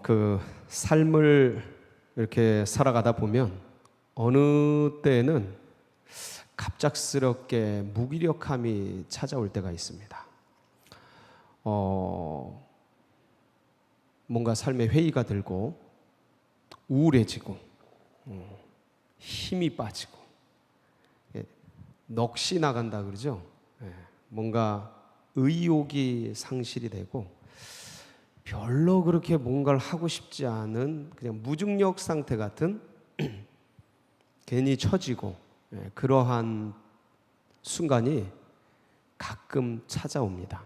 그 삶을 이렇게 살아가다 보면 어느 때에는 갑작스럽게 무기력함이 찾아올 때가 있습니다. 뭔가 삶에 회의가 들고 우울해지고 힘이 빠지고 넋이 나간다 그러죠. 뭔가 의욕이 상실이 되고 별로 그렇게 뭔가를 하고 싶지 않은 그냥 무중력 상태 같은 괜히 처지고 그러한 순간이 가끔 찾아옵니다.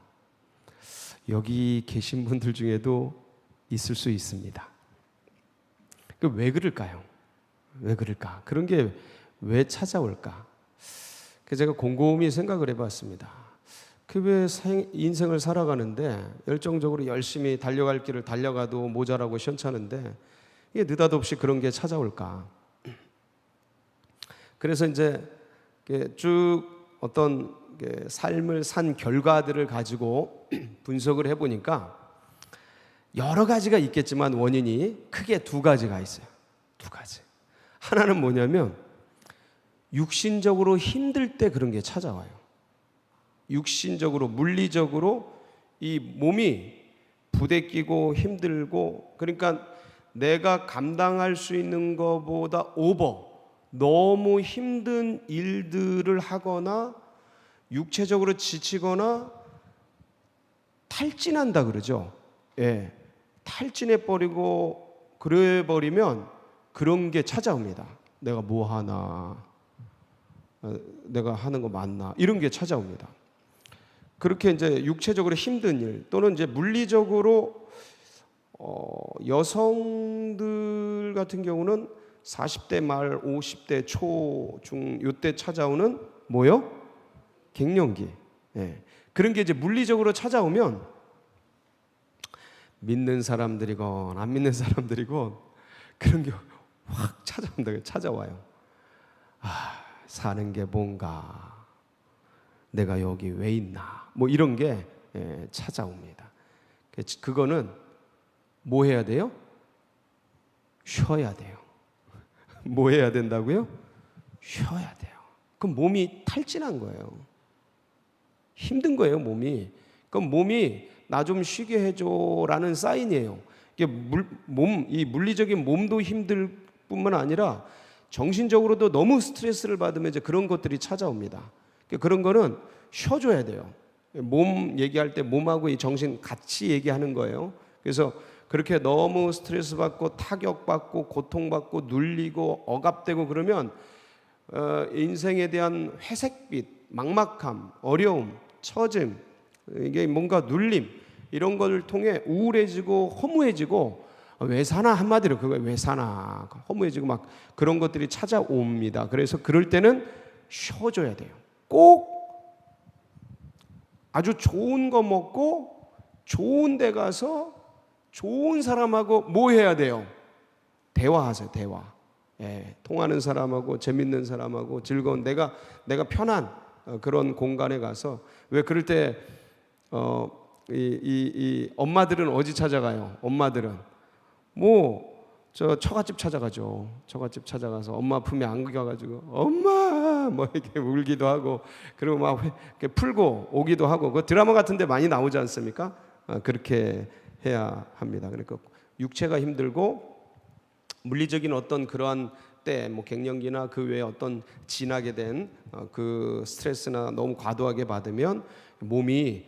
여기 계신 분들 중에도 있을 수 있습니다. 왜 그럴까요? 왜 그럴까? 그런 게 왜 찾아올까? 제가 곰곰이 생각을 해봤습니다. 왜 인생을 살아가는데 열정적으로 열심히 달려갈 길을 달려가도 모자라고 시원찮은데 이게 느닷없이 그런 게 찾아올까? 그래서 이제 쭉 어떤 삶을 산 결과들을 가지고 분석을 해보니까 여러 가지가 있겠지만 원인이 크게 두 가지가 있어요. 두 가지. 하나는 뭐냐면 육신적으로 힘들 때 그런 게 찾아와요. 육신적으로 물리적으로 이 몸이 부대끼고 힘들고 그러니까 내가 감당할 수 있는 것보다 너무 힘든 일들을 하거나 육체적으로 지치거나 탈진한다 그러죠. 탈진해버리고 그래버리면 그런 게 찾아옵니다. 내가 뭐 하나, 내가 하는 거 맞나, 이런 게 찾아옵니다. 그렇게 이제 육체적으로 힘든 일 또는 이제 물리적으로 여성들 같은 경우는 40대 말, 50대 초, 중 요때 찾아오는 뭐요? 갱년기. 그런 게 이제 물리적으로 찾아오면 믿는 사람들이건 안 믿는 사람들이건 그런 게 확 찾아와요. 사는 게 뭔가, 내가 여기 왜 있나, 뭐 이런 게 찾아옵니다. 그거는 뭐 해야 돼요? 쉬어야 돼요. 뭐 해야 된다고요? 쉬어야 돼요. 그럼 몸이 탈진한 거예요. 힘든 거예요, 몸이. 그럼 몸이 나 좀 쉬게 해줘라는 사인이에요. 이게 이 물리적인 몸도 힘들 뿐만 아니라 정신적으로도 너무 스트레스를 받으면 이제 그런 것들이 찾아옵니다. 그런 거는 쉬어줘야 돼요. 몸 얘기할 때 몸하고 이 정신 같이 얘기하는 거예요. 그래서 그렇게 너무 스트레스 받고 타격받고 고통받고 눌리고 억압되고 그러면 인생에 대한 회색빛, 막막함, 어려움, 처짐, 이게 뭔가 눌림 이런 것을 통해 우울해지고 허무해지고 왜 사나, 한마디로 그거 왜 사나 허무해지고 막 그런 것들이 찾아옵니다. 그래서 그럴 때는 쉬어줘야 돼요. 꼭 아주 좋은 거 먹고 좋은 데 가서 좋은 사람하고 뭐 해야 돼요? 대화하세요. 대화. 통하는 사람하고 재밌는 사람하고 즐거운 내가 편한 그런 공간에 가서 왜 그럴 때 이 엄마들은 어디 찾아가요? 엄마들은 저 처갓집 찾아가죠. 처갓집 찾아가서 엄마 품에 안겨가지고 엄마 뭐 이렇게 울기도 하고 그리고 막 이렇게 풀고 오기도 하고 그 드라마 같은데 많이 나오지 않습니까? 그렇게 해야 합니다. 그러니까 육체가 힘들고 물리적인 어떤 그러한 때, 갱년기나 그 외에 어떤 지나게 된 그 스트레스나 너무 과도하게 받으면 몸이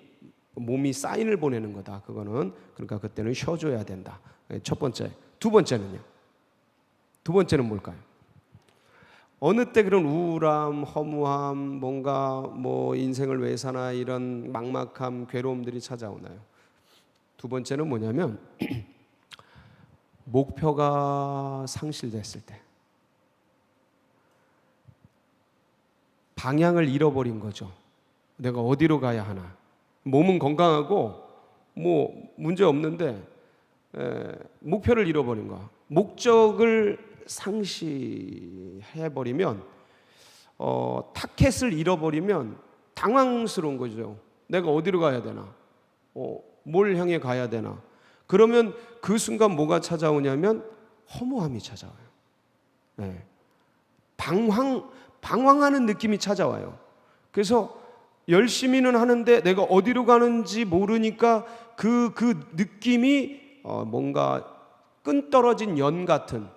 사인을 보내는 거다. 그거는 그러니까 그때는 쉬어줘야 된다. 첫 번째. 두 번째는요. 두 번째는 뭘까요? 어느 때 그런 우울함, 허무함, 뭔가 인생을 왜 사나 이런 막막함, 괴로움들이 찾아오나요? 두 번째는 뭐냐면 목표가 상실됐을 때, 방향을 잃어버린 거죠. 내가 어디로 가야 하나. 몸은 건강하고 문제 없는데 목표를 잃어버린 거야. 목적을 상실해버리면 타켓을 잃어버리면 당황스러운 거죠. 내가 어디로 가야 되나? 뭘 향해 가야 되나? 그러면 그 순간 뭐가 찾아오냐면 허무함이 찾아와요. 네. 방황하는 느낌이 찾아와요. 그래서 열심히는 하는데 내가 어디로 가는지 모르니까 그 느낌이 뭔가 끈 떨어진 연 같은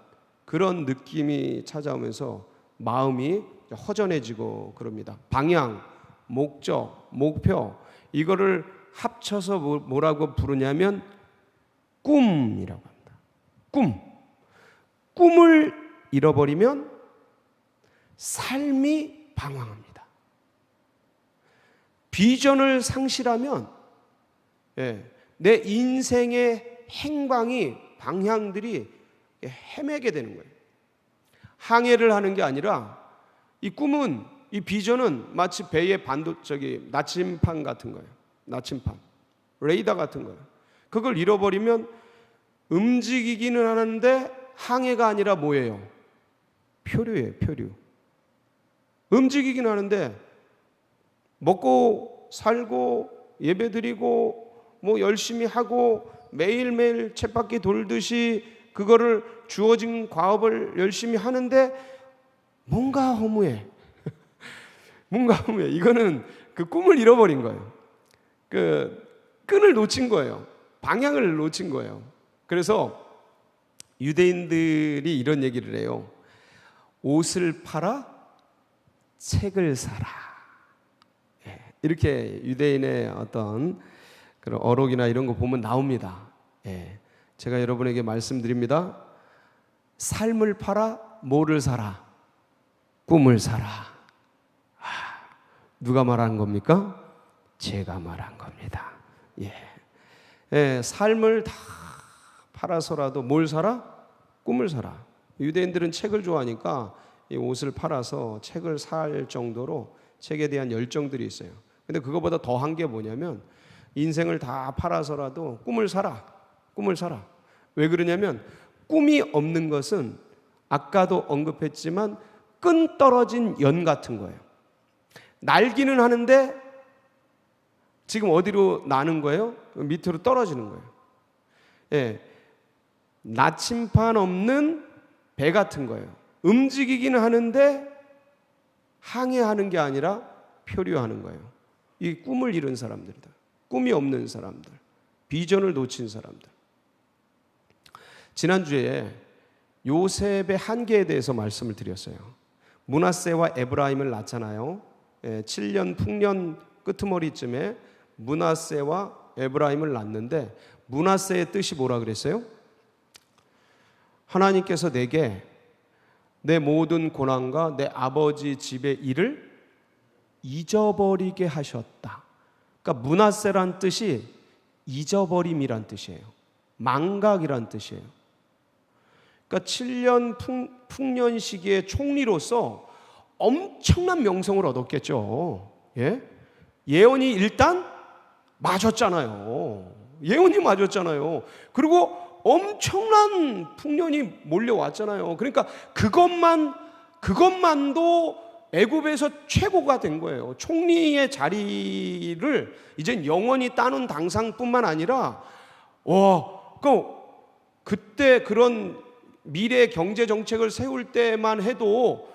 그런 느낌이 찾아오면서 마음이 허전해지고 그럽니다. 방향, 목적, 목표 이거를 합쳐서 뭐라고 부르냐면 꿈이라고 합니다. 꿈을 잃어버리면 삶이 방황합니다. 비전을 상실하면 내 인생의 행방이 방향들이 헤매게 되는 거예요. 항해를 하는 게 아니라 이 꿈은 이 비전은 마치 배의 나침판 같은 거예요. 나침판, 레이더 같은 거예요. 그걸 잃어버리면 움직이기는 하는데 항해가 아니라 뭐예요? 표류예요, 표류. 움직이긴 하는데 먹고 살고 예배드리고 뭐 열심히 하고 매일매일 쳇바퀴 돌듯이 그거를 주어진 과업을 열심히 하는데 뭔가 허무해. 뭔가 허무해. 이거는 그 꿈을 잃어버린 거예요. 그 끈을 놓친 거예요. 방향을 놓친 거예요. 그래서 유대인들이 이런 얘기를 해요. 옷을 팔아 책을 사라. 이렇게 유대인의 어떤 그런 어록이나 이런 거 보면 나옵니다. 제가 여러분에게 말씀드립니다. 삶을 팔아 뭐를 사라? 꿈을 사라. 누가 말하는 겁니까? 제가 말한 겁니다. 삶을 다 팔아서라도 뭘 사라? 꿈을 사라. 유대인들은 책을 좋아하니까 이 옷을 팔아서 책을 살 정도로 책에 대한 열정들이 있어요. 근데 그거보다 더한 게 뭐냐면 인생을 다 팔아서라도 꿈을 사라. 꿈을 사라. 왜 그러냐면 꿈이 없는 것은 아까도 언급했지만 끈 떨어진 연 같은 거예요. 날기는 하는데 지금 어디로 나는 거예요? 밑으로 떨어지는 거예요. 나침판 없는 배 같은 거예요. 움직이기는 하는데 항해하는 게 아니라 표류하는 거예요. 이 꿈을 잃은 사람들이다. 꿈이 없는 사람들, 비전을 놓친 사람들. 지난주에 요셉의 한계에 대해서 말씀을 드렸어요. 므낫세와 에브라임을 낳잖아요. 7년 풍년 끄트머리쯤에 므낫세와 에브라임을 낳는데 므낫세의 뜻이 뭐라 그랬어요? 하나님께서 내게 내 모든 고난과 내 아버지 집의 일을 잊어버리게 하셨다. 그러니까 므낫세란 뜻이 잊어버림이란 뜻이에요. 망각이란 뜻이에요. 그러니까 7년 풍년 시기의 총리로서 엄청난 명성을 얻었겠죠. 예언이 일단 맞았잖아요. 예언이 맞았잖아요. 그리고 엄청난 풍년이 몰려왔잖아요. 그러니까 그것만도 애굽에서 최고가 된 거예요. 총리의 자리를 이젠 영원히 따는 당상뿐만 아니라 그때 그런 미래 경제 정책을 세울 때만 해도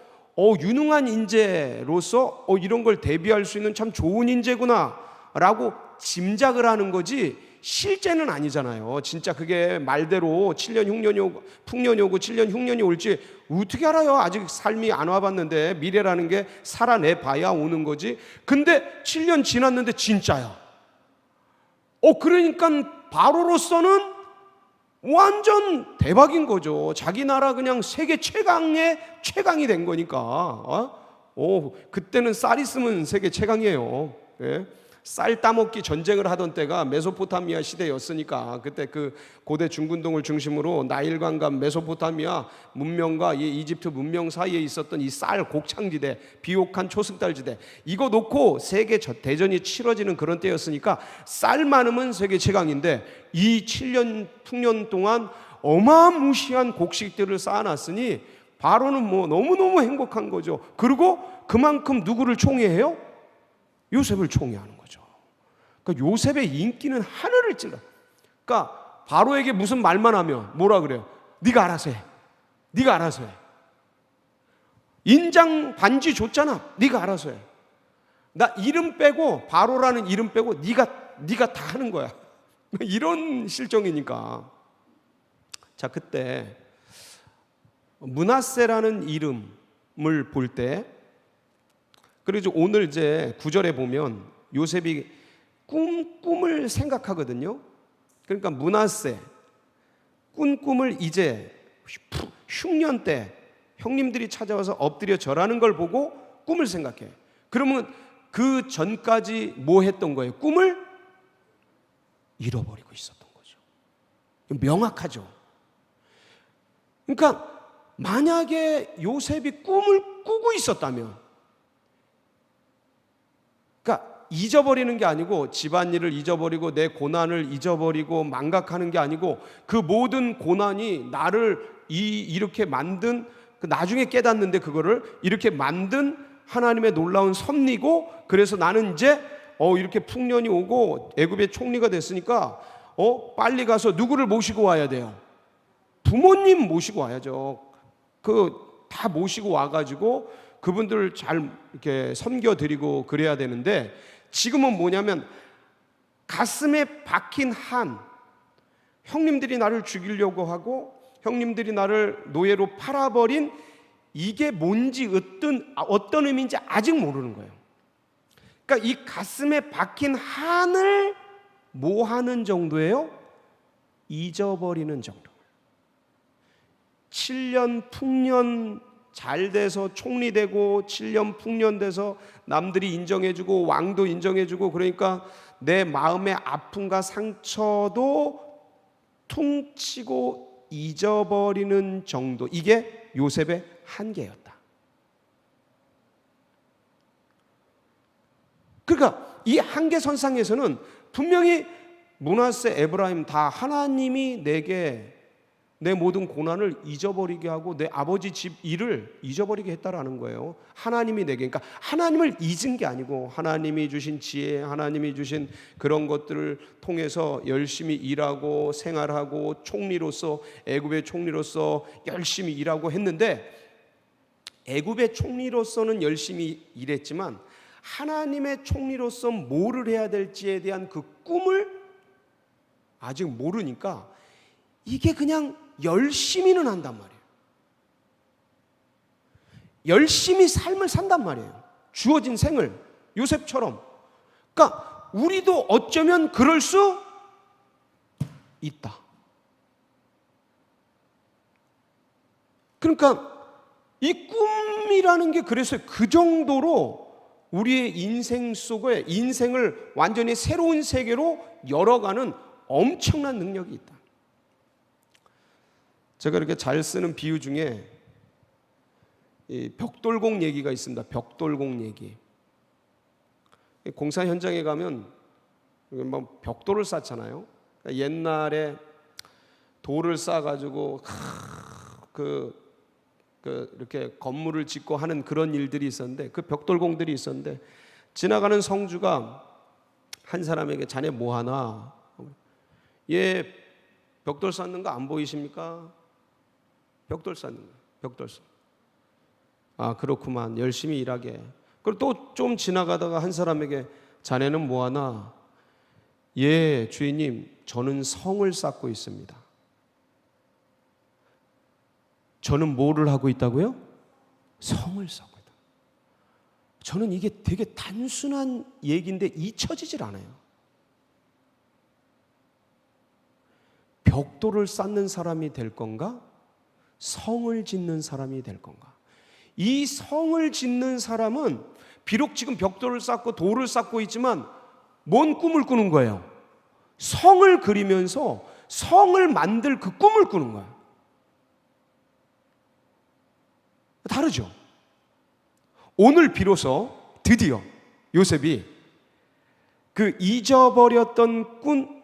유능한 인재로서 이런 걸 대비할 수 있는 참 좋은 인재구나 라고 짐작을 하는 거지 실제는 아니잖아요. 진짜 그게 말대로 7년 흉년이 오고 풍년이 오고 7년 흉년이 올지 어떻게 알아요? 아직 삶이 안 와봤는데 미래라는 게 살아내 봐야 오는 거지. 근데 7년 지났는데 진짜야. 그러니까 바로로서는 완전 대박인 거죠. 자기 나라 그냥 세계 최강이 된 거니까. 그때는 쌀 있으면 세계 최강이에요. 쌀 따먹기 전쟁을 하던 때가 메소포타미아 시대였으니까 그때 그 고대 중근동을 중심으로 나일강과 메소포타미아 문명과 이집트 문명 사이에 있었던 이 쌀 곡창지대, 비옥한 초승달지대 이거 놓고 세계 대전이 치러지는 그런 때였으니까 쌀 많으면 세계 최강인데 이 7년 풍년 동안 어마무시한 곡식들을 쌓아놨으니 바로는 너무너무 행복한 거죠. 그리고 그만큼 누구를 총애해요? 요셉을 총애하는 거죠. 그러니까 요셉의 인기는 하늘을 찔러. 그러니까 바로에게 무슨 말만 하면 뭐라 그래요? 네가 알아서 해. 네가 알아서 해. 인장 반지 줬잖아. 네가 알아서 해. 나 이름 빼고, 바로라는 이름 빼고 네가 다 하는 거야. 이런 실정이니까. 자, 그때 므낫세라는 이름을 볼 때, 그리고 오늘 이제 9절에 보면 요셉이 꿈을 생각하거든요. 그러니까 므낫세 꾼 꿈을 이제 흉년 때 형님들이 찾아와서 엎드려 절하는 걸 보고 꿈을 생각해. 그러면 그 전까지 뭐 했던 거예요? 꿈을 잃어버리고 있었던 거죠. 명확하죠. 그러니까 만약에 요셉이 꿈을 꾸고 있었다면, 그러니까 잊어버리는 게 아니고 집안일을 잊어버리고 내 고난을 잊어버리고 망각하는 게 아니고 그 모든 고난이 나를 이렇게 만든, 나중에 깨닫는데 그거를 이렇게 만든 하나님의 놀라운 섭리고, 그래서 나는 이제 이렇게 풍년이 오고 애굽의 총리가 됐으니까 빨리 가서 누구를 모시고 와야 돼요? 부모님 모시고 와야죠. 다 모시고 와가지고 그분들 잘 이렇게 섬겨드리고 그래야 되는데, 지금은 뭐냐면 가슴에 박힌 한, 형님들이 나를 죽이려고 하고 형님들이 나를 노예로 팔아버린, 이게 뭔지 어떤 의미인지 아직 모르는 거예요. 그러니까 이 가슴에 박힌 한을 뭐 하는 정도예요? 잊어버리는 정도. 7년 풍년 잘 돼서 총리 되고 7년 풍년 돼서 남들이 인정해주고 왕도 인정해주고, 그러니까 내 마음의 아픔과 상처도 퉁치고 잊어버리는 정도, 이게 요셉의 한계였다. 그러니까 이 한계선상에서는 분명히 므낫세, 에브라임 다 하나님이 내게 내 모든 고난을 잊어버리게 하고 내 아버지 집 일을 잊어버리게 했다라는 거예요. 하나님이 내게, 그러니까 하나님을 잊은 게 아니고 하나님이 주신 지혜, 하나님이 주신 그런 것들을 통해서 열심히 일하고 생활하고 총리로서, 애굽의 총리로서 열심히 일하고 했는데, 애굽의 총리로서는 열심히 일했지만 하나님의 총리로서 뭐를 해야 될지에 대한 그 꿈을 아직 모르니까 이게 그냥 열심히는 한단 말이에요. 열심히 삶을 산단 말이에요. 주어진 생을, 요셉처럼. 그러니까 우리도 어쩌면 그럴 수 있다. 그러니까 이 꿈이라는 게 그래서 그 정도로 우리의 인생 속에 인생을 완전히 새로운 세계로 열어가는 엄청난 능력이 있다. 제가 이렇게 잘 쓰는 비유 중에 이 벽돌공 얘기가 있습니다. 벽돌공 얘기. 공사 현장에 가면 뭐 벽돌을 쌓잖아요. 옛날에 돌을 쌓아가지고 이렇게 건물을 짓고 하는 그런 일들이 있었는데, 그 벽돌공들이 있었는데, 지나가는 성주가 한 사람에게 자네 뭐 하나? 얘 벽돌 쌓는 거 안 보이십니까? 벽돌 쌓는 거예요. 벽돌 쌓. 아, 그렇구만. 열심히 일하게. 그리고 또 좀 지나가다가 한 사람에게 자네는 뭐 하나? 예, 주인님, 저는 성을 쌓고 있습니다. 저는 뭐를 하고 있다고요? 성을 쌓고 있다. 저는 이게 되게 단순한 얘기인데 잊혀지질 않아요. 벽돌을 쌓는 사람이 될 건가? 성을 짓는 사람이 될 건가? 이 성을 짓는 사람은 비록 지금 벽돌을 쌓고 돌을 쌓고 있지만 뭔 꿈을 꾸는 거예요? 성을 그리면서 성을 만들 그 꿈을 꾸는 거예요. 다르죠? 오늘 비로소 드디어 요셉이 그 잊어버렸던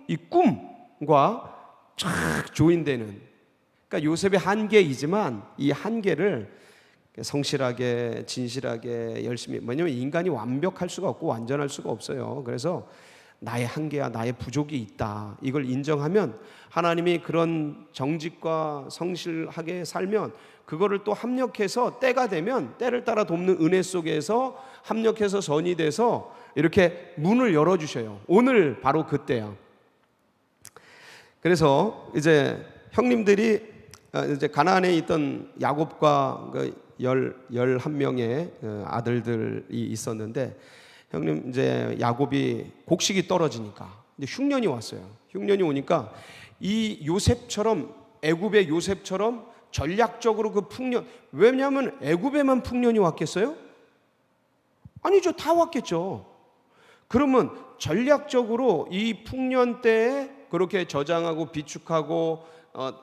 이 꿈과 쫙 조인되는, 그러니까 요셉의 한계이지만 이 한계를 성실하게 진실하게 열심히, 왜냐하면 인간이 완벽할 수가 없고 완전할 수가 없어요. 그래서 나의 한계야, 나의 부족이 있다, 이걸 인정하면 하나님이 그런 정직과 성실하게 살면 그거를 또 합력해서 때가 되면 때를 따라 돕는 은혜 속에서 합력해서 전이 돼서 이렇게 문을 열어주셔요. 오늘 바로 그때야. 그래서 이제 형님들이 이제 가나안에 있던 야곱과 그 11명의 아들들이 있었는데, 형님 이제 야곱이 곡식이 떨어지니까 이제 흉년이 왔어요. 흉년이 오니까 이 요셉처럼, 애굽의 요셉처럼 전략적으로 그 풍년, 왜냐하면 애굽에만 풍년이 왔겠어요? 아니죠, 다 왔겠죠. 그러면 전략적으로 이 풍년 때에 그렇게 저장하고 비축하고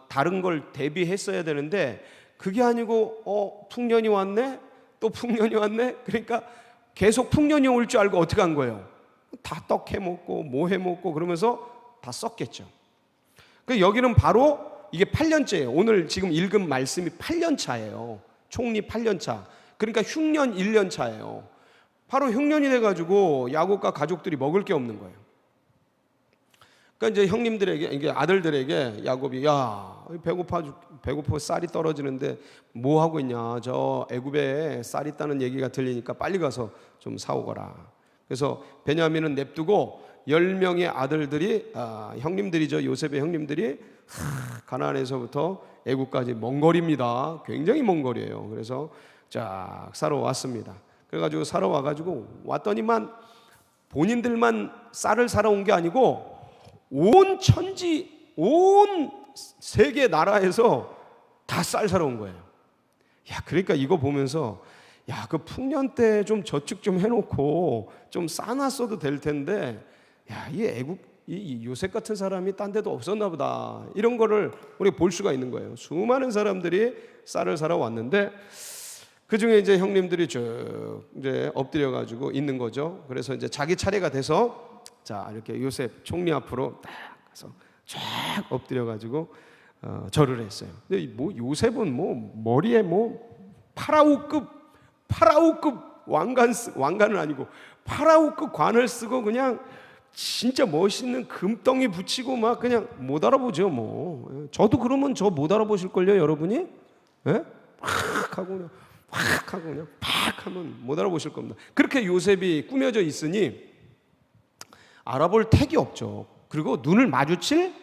다른 걸 대비했어야 되는데, 그게 아니고 풍년이 왔네, 또 풍년이 왔네. 그러니까 계속 풍년이 올 줄 알고 어떻게 한 거예요? 다 떡 해먹고 뭐 해먹고 그러면서 다 썩겠죠. 그러니까 여기는 바로 이게 8년째예요. 오늘 지금 읽은 말씀이 8년차예요. 총리 8년차. 그러니까 흉년 1년차예요. 바로 흉년이 돼가지고 야곱과 가족들이 먹을 게 없는 거예요. 그러니까 이제 형님들에게, 이게 아들들에게 야곱이, 야, 배고파 쌀이 떨어지는데 뭐 하고 있냐? 저 애굽에 쌀 있다는 얘기가 들리니까 빨리 가서 좀 사오거라. 그래서 베냐민은 냅두고 10명의 아들들이, 형님들이죠, 요셉의 형님들이 가나안에서부터 애굽까지 먼 거리입니다. 굉장히 먼 거리예요. 그래서 쫙 사러 왔습니다. 그래가지고 사러 와가지고 왔더니만 본인들만 쌀을 사러 온 게 아니고 온 천지, 온 세계 나라에서 다 쌀 사러 온 거예요. 야, 그러니까 이거 보면서, 야, 그 풍년 때 좀 저축 좀 해놓고 좀 싸놨어도 될 텐데, 야, 이 애국, 이 요셉 같은 사람이 딴 데도 없었나 보다, 이런 거를 우리가 볼 수가 있는 거예요. 수많은 사람들이 쌀을 사러 왔는데 그 중에 이제 형님들이 쭉 이제 엎드려 가지고 있는 거죠. 그래서 이제 자기 차례가 돼서, 자, 이렇게 요셉 총리 앞으로 딱 가서 쫙 엎드려 가지고 절을 했어요. 근데 뭐 요셉은 뭐 머리에 뭐 파라오급 왕관은 아니고 파라오급 관을 쓰고 그냥 진짜 멋있는 금덩이 붙이고 막 그냥 못 알아보죠. 뭐 저도 그러면 저 못 알아보실걸요, 여러분이? 예? 팍 하고 그냥 팍 하고 그냥 팍 하면 못 알아보실 겁니다. 그렇게 요셉이 꾸며져 있으니 알아볼 택이 없죠. 그리고 눈을 마주칠?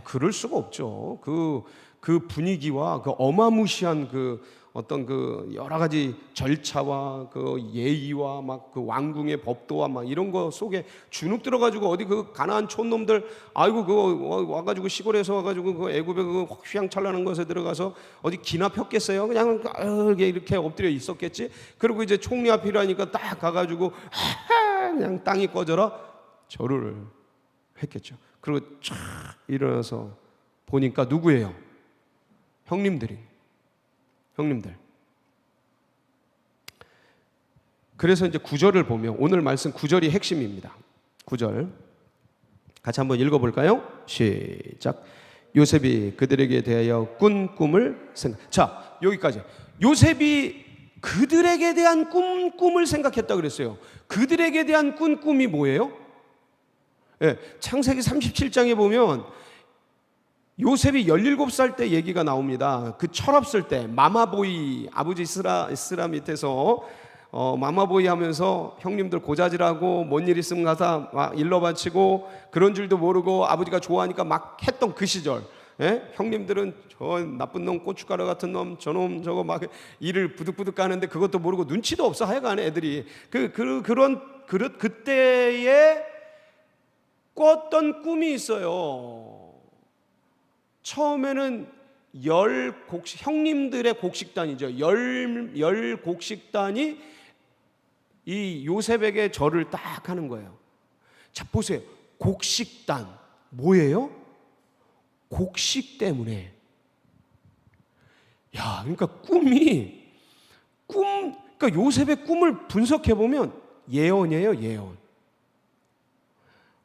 그럴 수가 없죠. 그 분위기와 그 어마무시한 그 어떤 그 여러 가지 절차와 그 예의와 막 그 왕궁의 법도와 막 이런 거 속에 주눅 들어가지고 어디 그 가나안 촌놈들, 아이고 그거 와가지고 시골에서 와가지고 그 애굽의 그 휘황찬란한 것에 들어가서 어디 기나 폈겠어요? 그냥 이렇게 엎드려 있었겠지. 그리고 이제 총리 앞이라니까 딱 가가지고 그냥 땅이 꺼져라 절을 했겠죠. 그리고 쫙 일어나서 보니까 누구예요? 형님들. 그래서 이제 9절을 보면, 오늘 말씀 9절이 핵심입니다. 9절 같이 한번 읽어볼까요? 시작. 요셉이 그들에게 대하여 꾼 꿈을 생각. 자, 여기까지. 요셉이 그들에게 대한 꿈을 생각했다 그랬어요. 그들에게 대한 꾼 꿈이 뭐예요? 예, 창세기 37장에 보면 요셉이 17살 때 얘기가 나옵니다. 그 철없을 때 마마보이, 아버지 스라 밑에서 마마보이 하면서 형님들 고자질하고 뭔 일 있으면 가서 막 일러 바치고 그런 줄도 모르고 아버지가 좋아하니까 막 했던 그 시절. 예? 형님들은 저 나쁜 놈, 고춧가루 같은 놈, 저놈 저거 막 일을 부득부득 가는데 그것도 모르고 눈치도 없어 하여간 애들이 그때에 꿨던 꿈이 있어요. 처음에는 형님들의 곡식단이죠. 열 곡식단이 이 요셉에게 절을 딱 하는 거예요. 자, 보세요. 곡식단 뭐예요? 곡식 때문에. 야, 그러니까 그러니까 요셉의 꿈을 분석해 보면 예언이에요, 예언.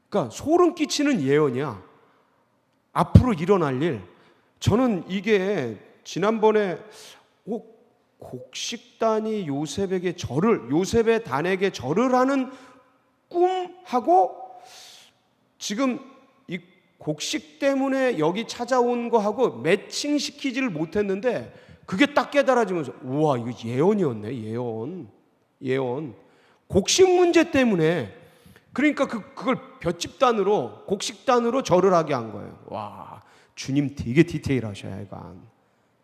그러니까 소름 끼치는 예언이야. 앞으로 일어날 일. 저는 이게 지난번에 곡식단이 요셉의 단에게 절을 하는 꿈하고 지금 이 곡식 때문에 여기 찾아온 거하고 매칭시키지를 못했는데 그게 딱 깨달아지면서 우와, 이거 예언이었네. 예언. 곡식 문제 때문에, 그러니까 그걸 볏집단으로, 곡식단으로 절을 하게 한 거예요. 와, 주님 되게 디테일하셔요. 약간.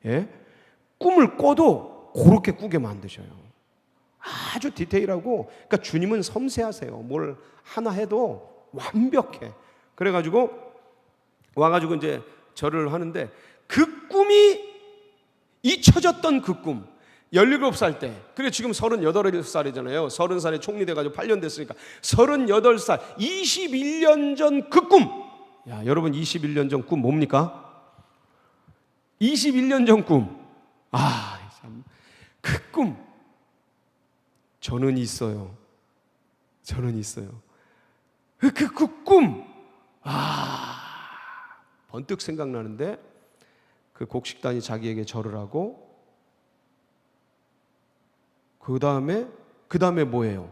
예? 꿈을 꿔도 그렇게 꾸게 만드셔요. 아주 디테일하고, 그러니까 주님은 섬세하세요. 뭘 하나 해도 완벽해. 그래가지고 와가지고 이제 절을 하는데, 그 꿈이 잊혀졌던 그 꿈, 17살 때, 그래 지금 38살이잖아요. 30살에 총리돼가지고 8년 됐으니까 38살, 21년 전 그 꿈. 야, 여러분 21년 전 꿈 뭡니까? 21년 전 꿈. 아, 참, 그 꿈. 저는 있어요. 그 꿈. 번뜩 생각나는데, 그 곡식단이 자기에게 절을 하고, 그 다음에 뭐예요?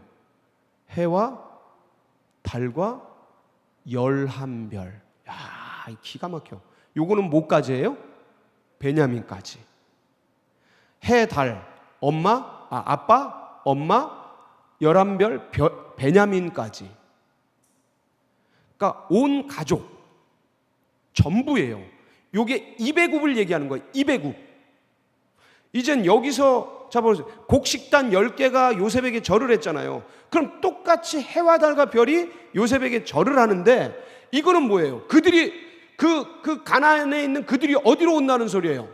해와 달과 11별. 야, 기가 막혀. 요거는 뭐까지예요? 베냐민까지. 해, 달, 아빠, 엄마, 11별, 베냐민까지. 그러니까 온 가족 전부예요. 요게 이배굽을 얘기하는 거예요. 이배굽. 이젠 여기서 잡아보세요. 곡식단 10개가 요셉에게 절을 했잖아요. 그럼 똑같이 해와 달과 별이 요셉에게 절을 하는데, 이거는 뭐예요? 그들이 그 가나안에 있는 그들이 어디로 온다는 소리예요?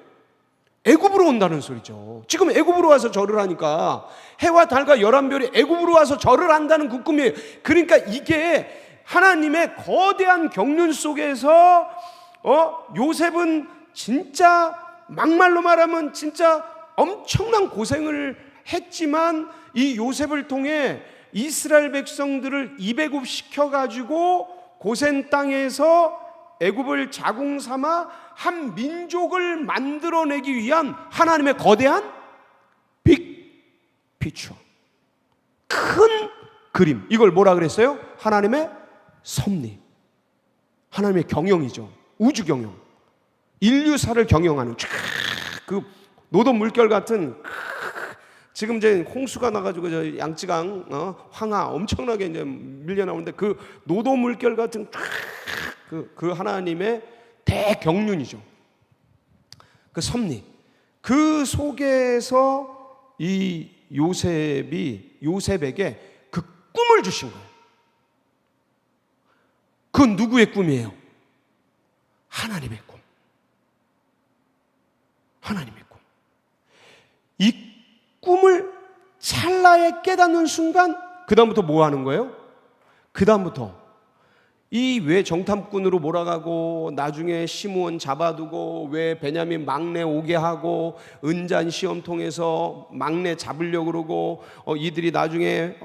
애굽으로 온다는 소리죠. 지금 애굽으로 와서 절을 하니까 해와 달과 11별이 애굽으로 와서 절을 한다는 그 꿈이에요. 그러니까 이게 하나님의 거대한 경륜 속에서 요셉은 진짜 막말로 말하면 진짜 엄청난 고생을 했지만, 이 요셉을 통해 이스라엘 백성들을 이배굽 시켜가지고 고센 땅에서 애굽을 자궁 삼아 한 민족을 만들어내기 위한 하나님의 거대한 빅 피처, 큰 그림. 이걸 뭐라 그랬어요? 하나님의 섭리, 하나님의 경영이죠. 우주 경영, 인류사를 경영하는 그 노도 물결 같은, 지금 이제 홍수가 나가지고 저 양쯔강 황하 엄청나게 이제 밀려 나오는데, 그 노도 물결 같은 그 하나님의 대경륜이죠. 그 섭리, 그 속에서 이 요셉에게 그 꿈을 주신 거예요. 그건 누구의 꿈이에요? 하나님의 꿈. 하나님의 꿈. 이 꿈을 찰나에 깨닫는 순간, 그 다음부터 뭐 하는 거예요? 그 다음부터 이 왜 정탐꾼으로 몰아가고, 나중에 시므온 잡아두고, 왜 베냐민 막내 오게 하고, 은잔 시험 통해서 막내 잡으려고 그러고, 이들이 나중에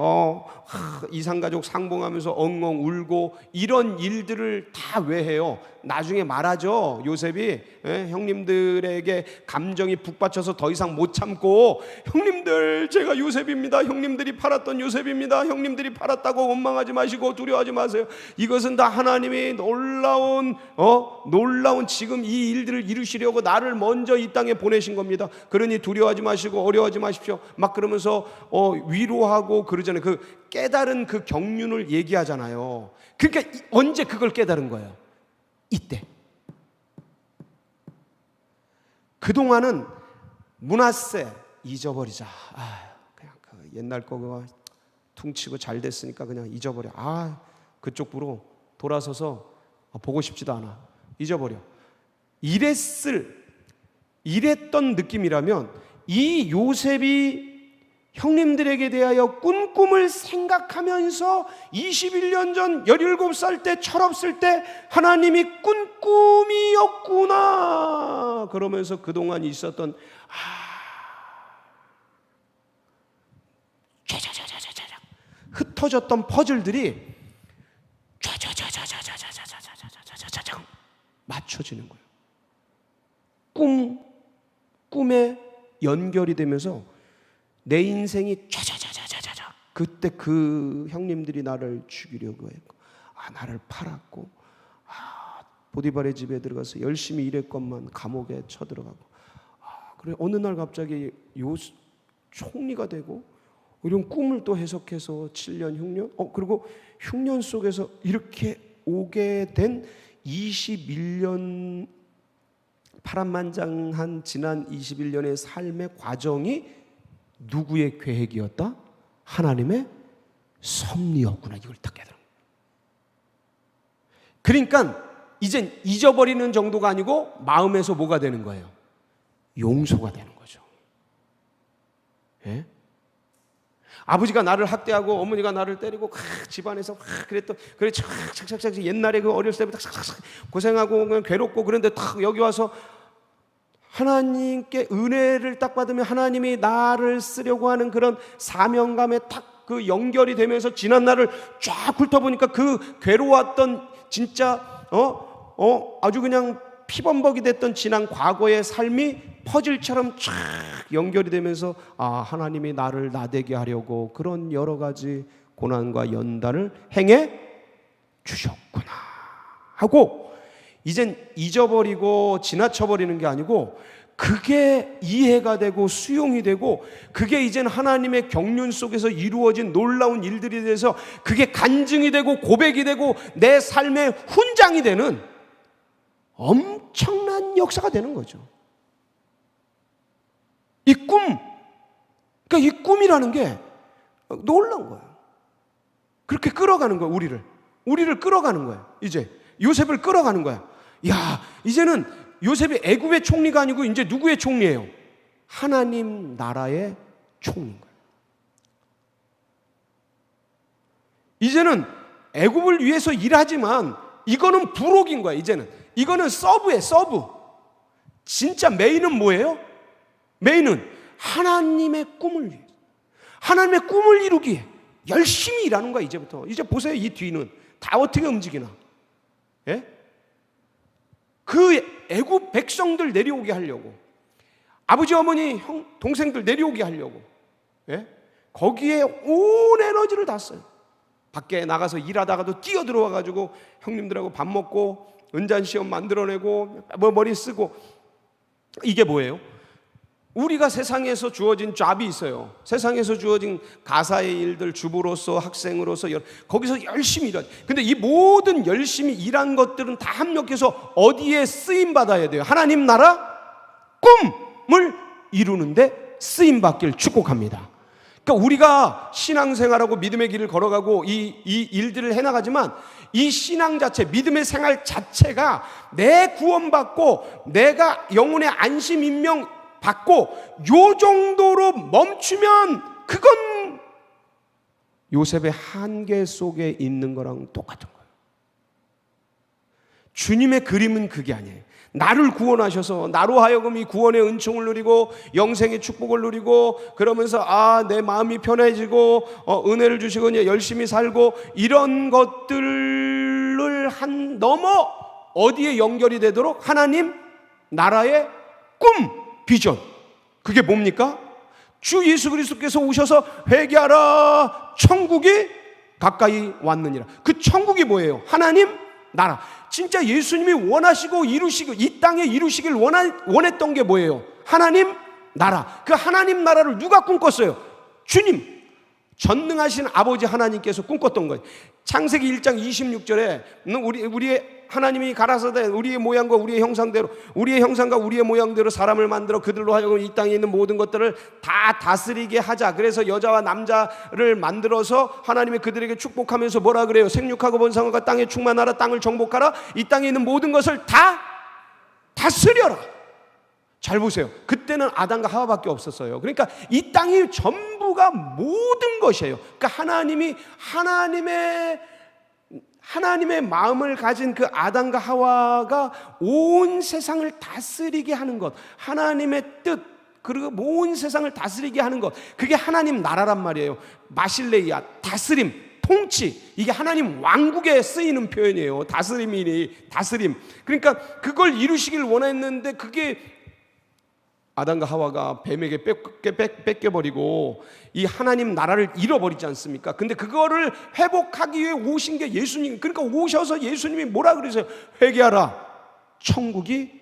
이산가족 상봉하면서 엉엉 울고, 이런 일들을 다 왜 해요? 나중에 말하죠. 요셉이 형님들에게 감정이 북받쳐서 더 이상 못 참고, 형님들 제가 요셉입니다. 형님들이 팔았던 요셉입니다. 형님들이 팔았다고 원망하지 마시고 두려워하지 마세요. 이것은 다 하나님이 놀라운 지금 이 일들을 이루시려고 나를 먼저 이 땅에 보내신 겁니다. 그러니 두려워하지 마시고 어려워하지 마십시오. 막 그러면서 위로하고 그러잖아요. 그 깨달은 그 경륜을 얘기하잖아요. 그러니까 언제 그걸 깨달은 거예요? 이때. 그동안은 므낫세 잊어버리자. 그냥 그 옛날 거 그거 퉁치고 잘 됐으니까 그냥 잊어버려. 그쪽으로 돌아서서 보고 싶지도 않아. 잊어버려. 이랬던 느낌이라면, 이 요셉이 형님들에게 대하여 꾼 꿈을 생각하면서 21년 전 17살 때 철없을 때 하나님이 꾼 꿈이었구나 그러면서 그동안 있었던 흩어졌던 퍼즐들이 맞춰지는 거예요. 꿈에 연결이 되면서 내 인생이 그때 그 형님들이 나를 죽이려고 했고, 나를 팔았고 보디발의 집에 들어가서 열심히 일했건만 감옥에 쳐들어가고 그래 어느 날 갑자기 총리가 되고 이런 꿈을 또 해석해서 7년 흉년 그리고 흉년 속에서 이렇게 오게 된 21년 파란만장한 지난 21년의 삶의 과정이 누구의 계획이었다? 하나님의 섭리였구나. 이걸 딱 깨달은 거예요. 그러니까 이젠 잊어버리는 정도가 아니고 마음에서 뭐가 되는 거예요? 용서가 되는 거죠. 예? 아버지가 나를 학대하고 어머니가 나를 때리고 집안에서 그래 착착착 옛날에 그 어렸을 때부터 착착착 고생하고 괴롭고 그런데 탁 여기 와서 하나님께 은혜를 딱 받으면 하나님이 나를 쓰려고 하는 그런 사명감에 탁 그 연결이 되면서 지난 날을 쫙 훑어보니까 그 괴로웠던 진짜 아주 그냥 피범벅이 됐던 지난 과거의 삶이 퍼즐처럼 쫙 연결이 되면서 하나님이 나를 나대게 하려고 그런 여러 가지 고난과 연단을 행해 주셨구나 하고 이젠 잊어버리고 지나쳐버리는 게 아니고 그게 이해가 되고 수용이 되고 그게 이젠 하나님의 경륜 속에서 이루어진 놀라운 일들이 돼서 그게 간증이 되고 고백이 되고 내 삶의 훈장이 되는 엄청난 역사가 되는 거죠. 이 꿈, 그러니까 이 꿈이라는 게 놀라운 거예요. 그렇게 끌어가는 거예요, 우리를 끌어가는 거예요. 이제 요셉을 끌어가는 거야. 야, 이제는 요셉이 애굽의 총리가 아니고 이제 누구의 총리예요? 하나님 나라의 총리인 거예요. 이제는 애굽을 위해서 일하지만 이거는 부록인 거야. 이거는 서브예요. 서브. 진짜 메인은 뭐예요? 메인은 하나님의 꿈을 위해, 하나님의 꿈을 이루기 위해 열심히 일하는 거야. 이제부터. 이제 보세요. 이 뒤는 다 어떻게 움직이나. 예? 그 애굽 백성들 내려오게 하려고, 아버지 어머니 형 동생들 내려오게 하려고, 예? 거기에 온 에너지를 다 써요. 밖에 나가서 일하다가도 뛰어들어와가지고 형님들하고 밥 먹고 은잔시험 만들어내고 머리 쓰고. 이게 뭐예요? 우리가 세상에서 주어진 잡이 있어요. 세상에서 주어진 가사의 일들, 주부로서 학생으로서 거기서 열심히 일하죠. 근데 이 모든 열심히 일한 것들은 다 합력해서 어디에 쓰임받아야 돼요? 하나님 나라 꿈을 이루는데 쓰임받길 축복합니다. 그러니까 우리가 신앙생활하고 믿음의 길을 걸어가고 이 일들을 해나가지만 이 신앙 자체, 믿음의 생활 자체가 내 구원받고 내가 영혼의 안심 임명 받고 요 정도로 멈추면 그건 요셉의 한계 속에 있는 거랑 똑같은 거예요. 주님의 그림은 그게 아니에요. 나를 구원하셔서 나로 하여금 이 구원의 은총을 누리고 영생의 축복을 누리고 그러면서 내 마음이 편해지고 은혜를 주시고 열심히 살고 이런 것들을 넘어 어디에 연결이 되도록 하나님 나라의 꿈, 비전. 그게 뭡니까? 주 예수 그리스도께서 오셔서 회개하라, 천국이 가까이 왔느니라. 그 천국이 뭐예요? 하나님 나라. 진짜 예수님이 원하시고 이루시고 이 땅에 이루시길 원했던 게 뭐예요? 하나님 나라. 그 하나님 나라를 누가 꿈꿨어요? 주님, 전능하신 아버지 하나님께서 꿈꿨던 거예요. 창세기 1장 26절에 우리의 하나님이 가라사대 우리의 모양과 우리의 형상대로, 우리의 형상과 우리의 모양대로 사람을 만들어 그들로 하여금 이 땅에 있는 모든 것들을 다 다스리게 하자. 그래서 여자와 남자를 만들어서 하나님이 그들에게 축복하면서 뭐라 그래요? 생육하고 번성하고 땅에 충만하라, 땅을 정복하라, 이 땅에 있는 모든 것을 다 다스려라. 잘 보세요. 그때는 아담과 하와밖에 없었어요. 그러니까 이 땅이 전부가 모든 것이에요. 그러니까 하나님의 마음을 가진 그 아담과 하와가 온 세상을 다스리게 하는 것, 하나님의 뜻, 그리고 온 세상을 다스리게 하는 것, 그게 하나님 나라란 말이에요. 마실레이아, 다스림, 통치, 이게 하나님 왕국에 쓰이는 표현이에요. 다스림. 그러니까 그걸 이루시길 원했는데 그게 아담과 하와가 뱀에게 뺏겨버리고 이 하나님 나라를 잃어버리지 않습니까? 근데 그거를 회복하기 위해 오신 게 예수님. 그러니까 오셔서 예수님이 뭐라 그러세요? 회개하라, 천국이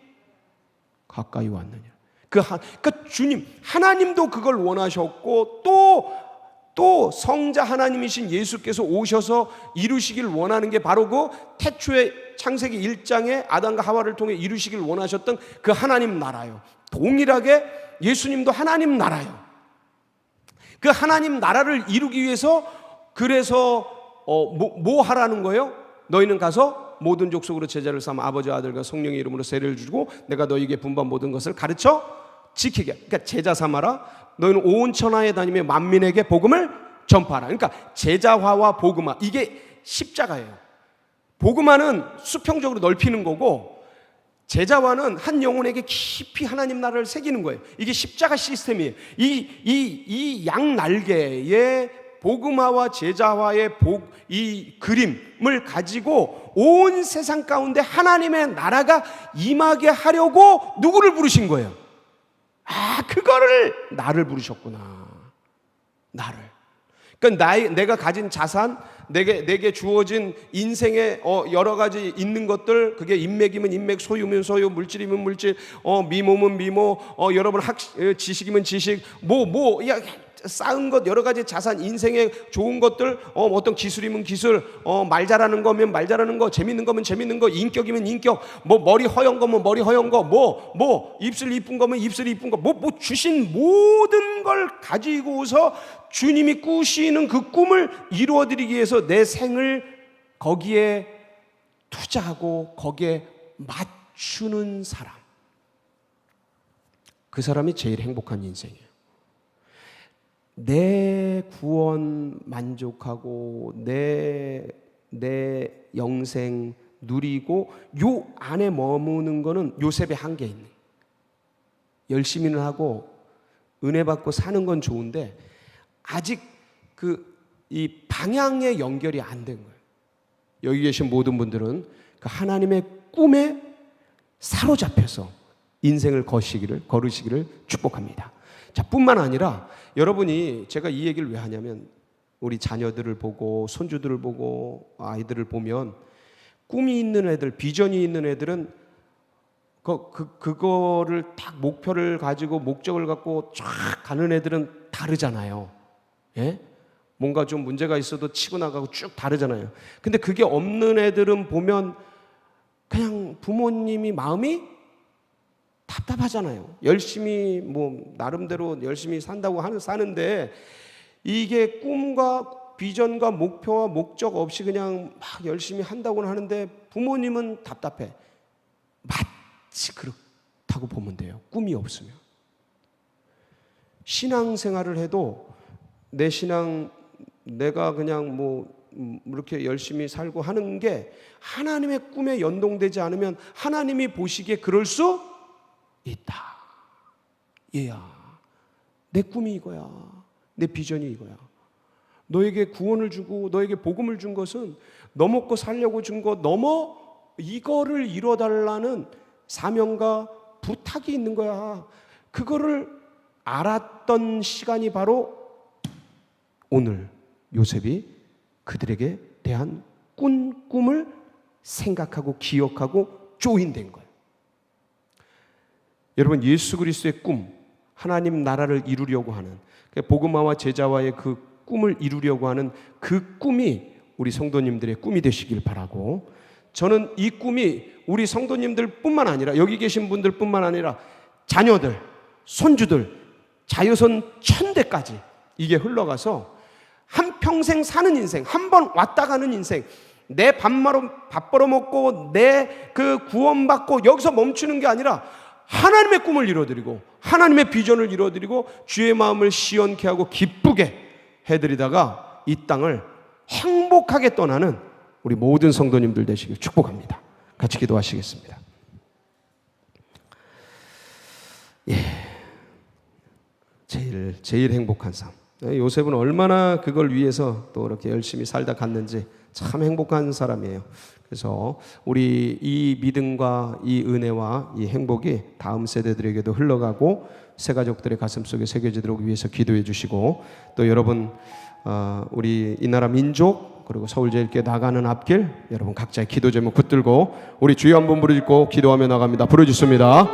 가까이 왔느냐. 그러니까 주님 하나님도 그걸 원하셨고 또 성자 하나님이신 예수께서 오셔서 이루시길 원하는 게 바로 그 태초의 창세기 1장에 아담과 하와를 통해 이루시길 원하셨던 그 하나님 나라요. 동일하게 예수님도 하나님 나라요. 그 하나님 나라를 이루기 위해서 그래서 뭐 하라는 거예요? 너희는 가서 모든 족속으로 제자를 삼아 아버지와 아들과 성령의 이름으로 세례를 주고 내가 너희에게 분부한 모든 것을 가르쳐 지키게. 그러니까 제자 삼아라. 너희는 온 천하에 다니며 만민에게 복음을 전파하라. 그러니까 제자화와 복음화, 이게 십자가예요. 복음화는 수평적으로 넓히는 거고 제자화는 한 영혼에게 깊이 하나님 나라를 새기는 거예요. 이게 십자가 시스템이에요. 이 양 날개의 복음화와 제자화의 이 그림을 가지고 온 세상 가운데 하나님의 나라가 임하게 하려고 누구를 부르신 거예요? 그거를 나를 부르셨구나. 나를. 그러니까 내가 가진 자산, 내게 주어진 인생의 여러 가지 있는 것들, 그게 인맥이면 인맥, 소유면 소유, 물질이면 물질, 미모면 미모, 여러분 지식이면 지식, 쌓은 것, 여러 가지 자산, 인생의 좋은 것들, 어떤 기술이면 기술, 말 잘하는 거면 말 잘하는 거, 재밌는 거면 재밌는 거, 인격이면 인격, 머리 허연 거면 머리 허연 거, 입술 이쁜 거면 입술 이쁜 거, 주신 모든 걸 가지고서 주님이 꾸시는 그 꿈을 이루어드리기 위해서 내 생을 거기에 투자하고 거기에 맞추는 사람, 그 사람이 제일 행복한 인생이에요. 내 구원 만족하고 내 영생 누리고 요 안에 머무는 거는 요셉의 한계 있네. 열심히는 하고 은혜 받고 사는 건 좋은데 아직 이 방향의 연결이 안 된 거예요. 여기 계신 모든 분들은 그 하나님의 꿈에 사로잡혀서 인생을 걸으시기를 축복합니다. 자, 뿐만 아니라 여러분이, 제가 이 얘기를 왜 하냐면 우리 자녀들을 보고 손주들을 보고 아이들을 보면 꿈이 있는 애들, 비전이 있는 애들은 그거를 딱 목표를 가지고 목적을 갖고 쫙 가는 애들은 다르잖아요. 예? 뭔가 좀 문제가 있어도 치고 나가고 쭉 다르잖아요. 근데 그게 없는 애들은 보면 그냥 부모님이 마음이 답답하잖아요. 열심히 나름대로 열심히 산다고 사는데 이게 꿈과 비전과 목표와 목적 없이 그냥 막 열심히 한다고는 하는데 부모님은 답답해. 마치 그렇다고 보면 돼요. 꿈이 없으면. 신앙생활을 해도 내 신앙, 내가 그냥 이렇게 열심히 살고 하는 게 하나님의 꿈에 연동되지 않으면 하나님이 보시기에 그럴 수 있다. 얘야, 내 꿈이 이거야. 내 비전이 이거야. 너에게 구원을 주고 너에게 복음을 준 것은 너 먹고 살려고 준 거 넘어 이거를 이뤄달라는 사명과 부탁이 있는 거야. 그거를 알았던 시간이 바로 오늘 요셉이 그들에게 대한 꿈을 생각하고 기억하고 조인된 거예요. 여러분, 예수 그리스도의 꿈, 하나님 나라를 이루려고 하는 복음화와 제자와의 그 꿈을 이루려고 하는 그 꿈이 우리 성도님들의 꿈이 되시길 바라고, 저는 이 꿈이 우리 성도님들 뿐만 아니라 여기 계신 분들 뿐만 아니라 자녀들, 손주들, 자유선 천대까지 이게 흘러가서 한평생 사는 인생, 한 번 왔다 가는 인생, 내 밥 벌어먹고 내 그 구원받고 여기서 멈추는 게 아니라 하나님의 꿈을 이뤄드리고 하나님의 비전을 이뤄드리고 주의 마음을 시원케 하고 기쁘게 해드리다가 이 땅을 행복하게 떠나는 우리 모든 성도님들 되시길 축복합니다. 같이 기도하시겠습니다. 제일 행복한 삶. 요셉은 얼마나 그걸 위해서 또 이렇게 열심히 살다 갔는지 참 행복한 사람이에요. 그래서 우리 이 믿음과 이 은혜와 이 행복이 다음 세대들에게도 흘러가고 새 가족들의 가슴속에 새겨지도록 위해서 기도해 주시고, 또 여러분 우리 이 나라 민족 그리고 서울제일교회 나가는 앞길, 여러분 각자의 기도 제목 붙들고 우리 주여 한번 부르짖고 기도하며 나갑니다. 부르짖습니다.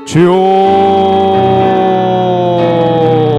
주여